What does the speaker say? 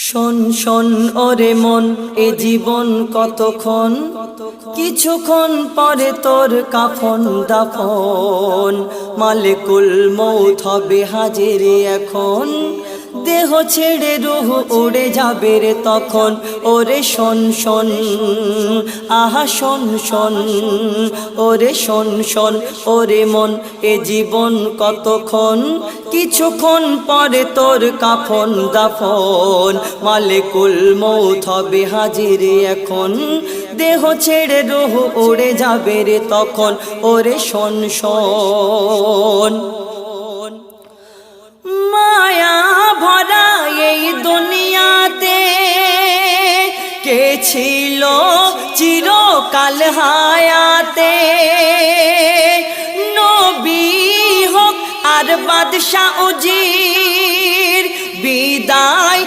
শোন শোন ওরে মন, এ জীবন কতক্ষণ, কিছুক্ষণ পরে তোর কাফন দাফন। মালিকুল মউত হবে হাজির এখন, দেহ ছেড়ে রূহ উড়ে যাবে রে তখন। ওরে শোন শোন, আহা শোন শোন, ওরে শোন শোন ওরে মন, এ জীবন কতক্ষণ, কিছুক্ষণ পরে তোর কাফন দাফন। মালিকুল মউত হবে হাজির এখন, দেহ ছেড়ে রূহ উড়ে যাবে রে তখন। ওরে শোন শোন, মায়া ভরা এই দুনিয়াতে কে ছিল চিরকাল হায়াতে। নবী হোক আর বাদশা উজির, বিদায়